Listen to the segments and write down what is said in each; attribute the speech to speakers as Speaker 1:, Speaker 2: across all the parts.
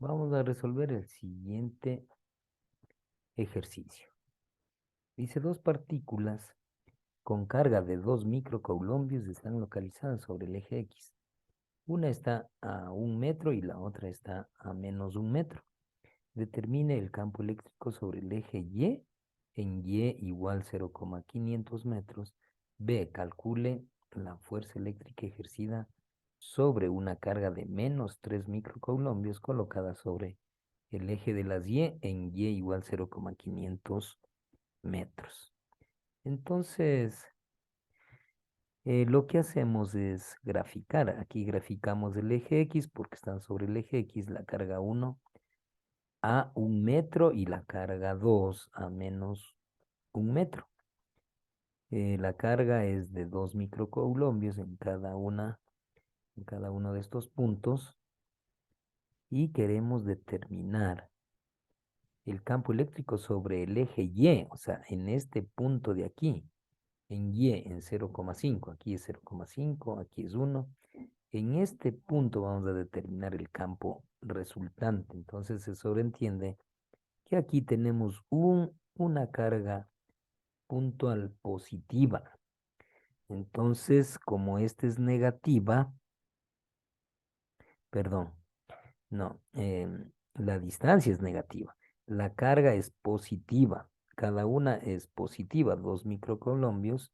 Speaker 1: Vamos a resolver el siguiente ejercicio. Dice, dos partículas con carga de 2 microcoulombios están localizadas sobre el eje X. Una está a 1 metro y la otra está a -1 metro. Determine el campo eléctrico sobre el eje Y en Y igual 0,500 metros. B, calcule la fuerza eléctrica ejercida sobre una carga de -3 microcoulombios colocada sobre el eje de las Y en Y igual 0,500 metros. Entonces, lo que hacemos es graficar. Aquí graficamos el eje X porque están sobre el eje X la carga 1 a 1 metro y la carga 2 a -1 metro. La carga es de 2 microcoulombios en cada uno de estos puntos y queremos determinar el campo eléctrico sobre el eje Y, o sea, en este punto de aquí, en Y en 0,5, aquí es 0,5, aquí es 1. En este punto vamos a determinar el campo resultante. Entonces se sobreentiende que aquí tenemos una carga puntual positiva. Entonces, como esta es negativa, perdón, no, la distancia es negativa. La carga es positiva. Cada una es positiva, 2 microcoulombios.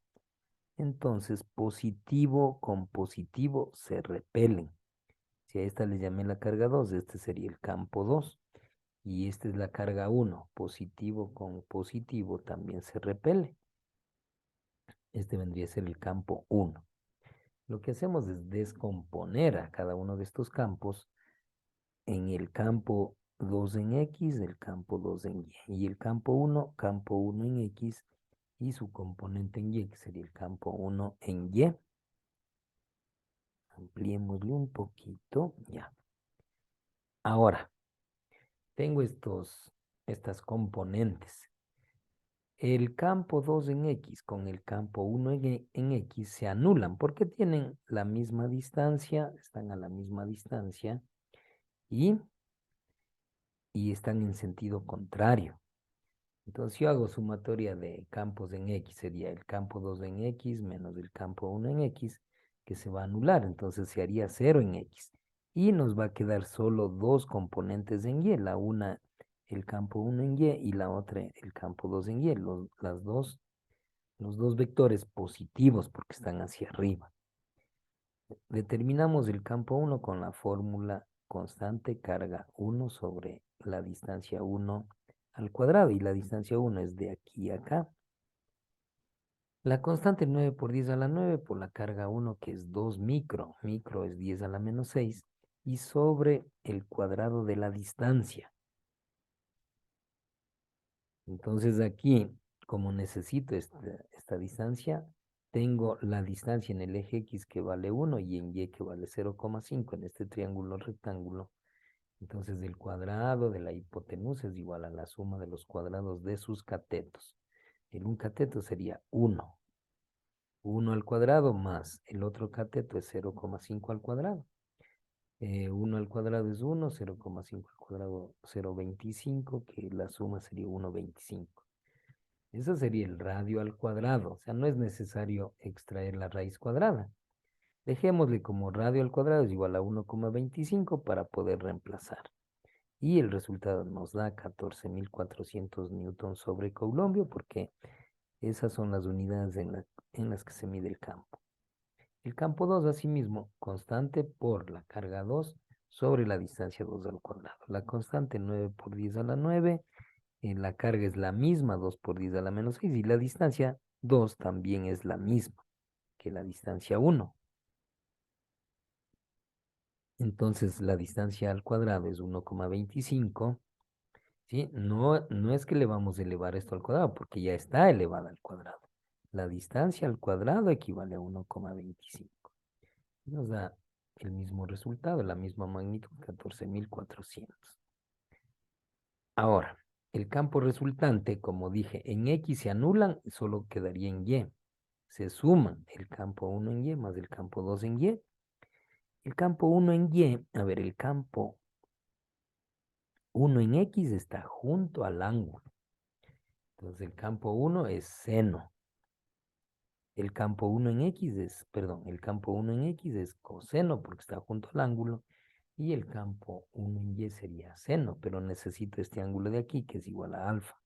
Speaker 1: Entonces, positivo con positivo se repelen. Si a esta le llamé la carga 2, este sería el campo 2. Y esta es la carga 1. Positivo con positivo también se repele. Este vendría a ser el campo 1. Lo que hacemos es descomponer a cada uno de estos campos en el campo 2 en X, el campo 2 en Y. Y el campo 1 en X y su componente en Y, que sería el campo 1 en Y. Ampliémosle un poquito, ya. Ahora, tengo estas componentes. El campo 2 en X con el campo 1 en X se anulan porque tienen la misma distancia, están a la misma distancia y, y están en sentido contrario. Entonces yo hago sumatoria de campos en X, sería el campo 2 en X menos el campo 1 en X, que se va a anular, entonces se haría 0 en X. Y nos va a quedar solo dos componentes en Y, la una el campo 1 en Y y la otra el campo 2 en Y, los dos vectores positivos porque están hacia arriba. Determinamos el campo 1 con la fórmula constante carga 1 sobre la distancia 1 al cuadrado y la distancia 1 es de aquí a acá. La constante 9 por 10 a la 9 por la carga 1 que es 2 micro, micro es 10 a la -6 y sobre el cuadrado de la distancia. Entonces aquí, como necesito esta distancia, tengo la distancia en el eje X que vale 1 y en Y que vale 0,5 en este triángulo rectángulo. Entonces el cuadrado de la hipotenusa es igual a la suma de los cuadrados de sus catetos. Un cateto sería 1. 1 al cuadrado más el otro cateto es 0,5 al cuadrado. 1 al cuadrado es 1, 0,5 al cuadrado 0,25, que la suma sería 1,25. Eso sería el radio al cuadrado, o sea, no es necesario extraer la raíz cuadrada. Dejémosle como radio al cuadrado es igual a 1,25 para poder reemplazar. Y el resultado nos da 14.400 newtons sobre coulombio porque esas son las unidades en las que se mide el campo. El campo 2, asimismo, constante por la carga 2 sobre la distancia 2 al cuadrado. La constante 9 por 10 a la 9, la carga es la misma, 2 por 10 a la -6, y la distancia 2 también es la misma que la distancia 1. Entonces, la distancia al cuadrado es 1,25. ¿Sí? No, no es que le vamos a elevar esto al cuadrado, porque ya está elevada al cuadrado. La distancia al cuadrado equivale a 1,25. Nos da el mismo resultado, la misma magnitud, 14.400. Ahora, el campo resultante, como dije, en X se anulan, solo quedaría en Y. Se suman el campo 1 en Y más el campo 2 en Y. El campo 1 en Y, a ver, el campo 1 en X está junto al ángulo. Entonces el campo 1 es seno. El campo 1 en X es, perdón, el campo 1 en X es coseno porque está junto al ángulo. Y el campo 1 en Y sería seno, pero necesito este ángulo de aquí que es igual a alfa.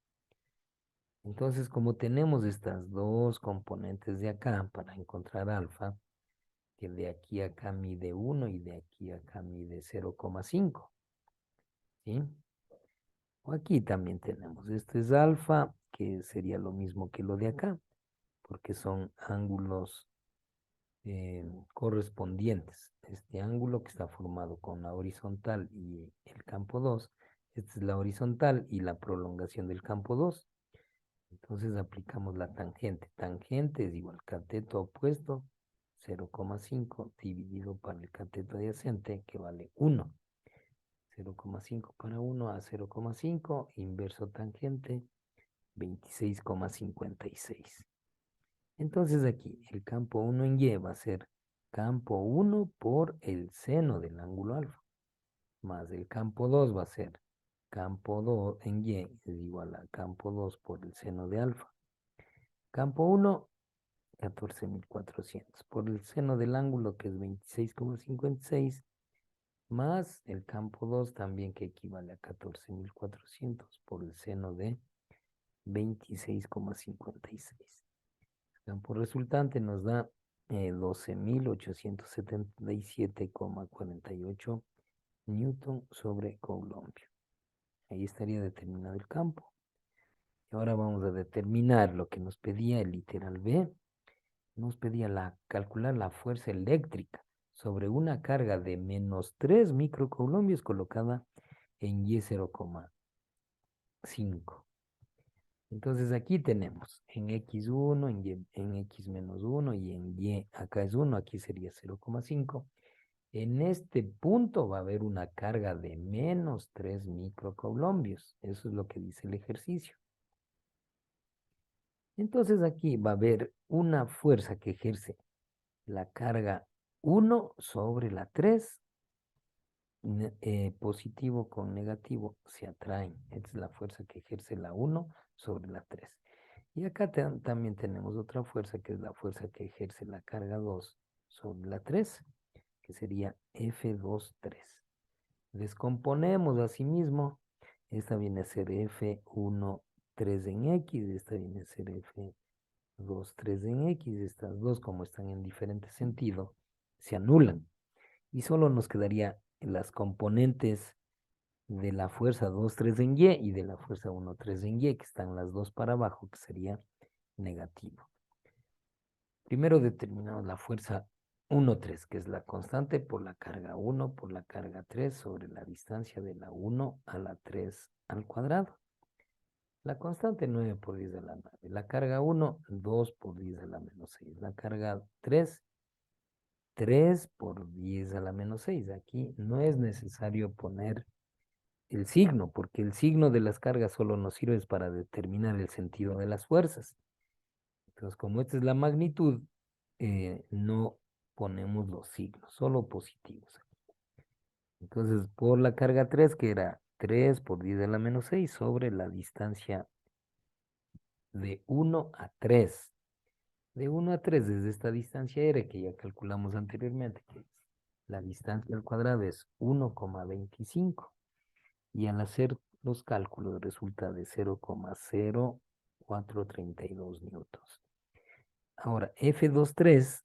Speaker 1: Entonces, como tenemos estas dos componentes de acá para encontrar alfa, que de aquí a acá mide 1 y de aquí a acá mide 0,5. ¿Sí? O aquí también tenemos, esto es alfa, que sería lo mismo que lo de acá, porque son ángulos correspondientes. Este ángulo que está formado con la horizontal y el campo 2, esta es la horizontal y la prolongación del campo 2. Entonces aplicamos la tangente. Tangente es igual cateto opuesto, 0,5 dividido por el cateto adyacente, que vale 1. 0,5 para 1 a 0,5, inverso tangente, 26,56. Entonces aquí el campo 1 en Y va a ser campo 1 por el seno del ángulo alfa, más el campo 2 va a ser campo 2 en Y es igual a campo 2 por el seno de alfa. Campo 1, 14.400 por el seno del ángulo que es 26,56 más el campo 2 también que equivale a 14.400 por el seno de 26,56. El campo resultante nos da 12.877,48 Newton sobre Coulombio. Ahí estaría determinado el campo. Y ahora vamos a determinar lo que nos pedía el literal B. Nos pedía calcular la fuerza eléctrica sobre una carga de menos 3 microcoulombios colocada en Y 0,5. Entonces aquí tenemos en X1, en X menos 1 y en Y, acá es 1, aquí sería 0,5. En este punto va a haber una carga de menos 3 microcoulombios. Eso es lo que dice el ejercicio. Entonces aquí va a haber una fuerza que ejerce la carga 1 sobre la 3, positivo con negativo se atraen. Esta es la fuerza que ejerce la 1 sobre la 3. Y acá también tenemos otra fuerza que es la fuerza que ejerce la carga 2 sobre la 3, que sería F23. Descomponemos asimismo. Esta viene a ser F13 en X, esta viene a ser F23 en X. Estas dos, como están en diferente sentido, se anulan. Y solo nos quedaría las componentes de la fuerza 2,3 en Y y de la fuerza 1,3 en Y, que están las dos para abajo, que sería negativo. Primero determinamos la fuerza 1,3, que es la constante por la carga 1 por la carga 3 sobre la distancia de la 1 a la 3 al cuadrado. La constante 9 por 10 a la 9. La carga 1, 2 por 10 a la menos 6. La carga 3, 3 por 10 a la menos 6. Aquí no es necesario poner el signo, porque el signo de las cargas solo nos sirve para determinar el sentido de las fuerzas. Entonces, como esta es la magnitud, no ponemos los signos, solo positivos. Entonces, por la carga 3, que era 3 por 10 a la menos 6, sobre la distancia de 1 a 3. De 1 a 3 desde esta distancia R, que ya calculamos anteriormente, que la distancia al cuadrado es 1,25. Y al hacer los cálculos resulta de 0,0432 newtons. Ahora, F23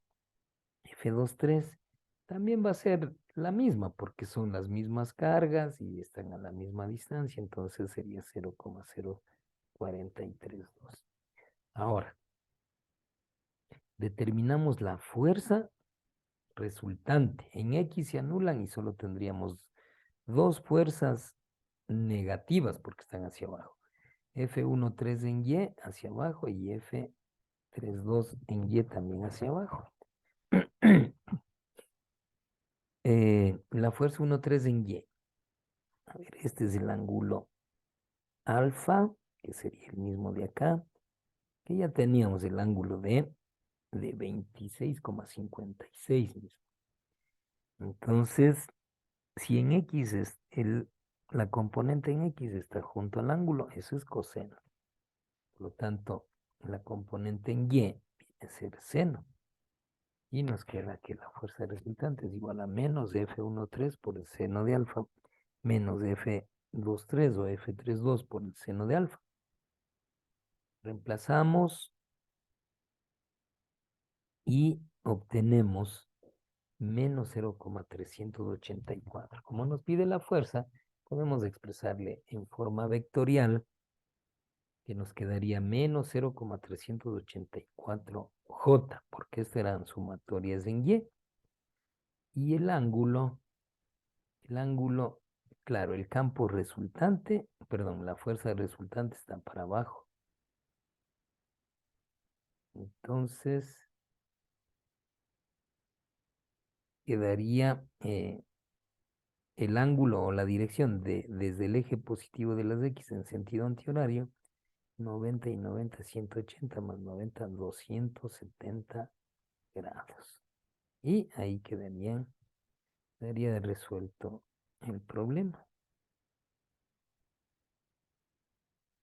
Speaker 1: también va a ser la misma porque son las mismas cargas y están a la misma distancia, entonces sería 0,0432. Ahora, determinamos la fuerza resultante. En X se anulan y solo tendríamos dos fuerzas negativas porque están hacia abajo. F13 en Y hacia abajo y F32 en Y también hacia abajo. La fuerza 1,3 en Y. A ver, este es el ángulo alfa, que sería el mismo de acá, que ya teníamos el ángulo de 26,56 mismo. Entonces, si en X es el La componente en X está junto al ángulo, eso es coseno. Por lo tanto, la componente en Y viene a ser seno. Y nos queda que la fuerza resultante es igual a menos F13 por el seno de alfa, menos F23 o F32 por el seno de alfa. Reemplazamos y obtenemos menos 0,384. Como nos pide la fuerza, podemos expresarle en forma vectorial que nos quedaría menos 0,384 J, porque estas eran sumatorias en Y. Y el ángulo, claro, el campo resultante, perdón, la fuerza resultante está para abajo. Entonces, quedaría el ángulo o la dirección desde el eje positivo de las X en sentido antihorario, 90 y 90, 180 más 90, 270 grados. Y ahí quedaría resuelto el problema.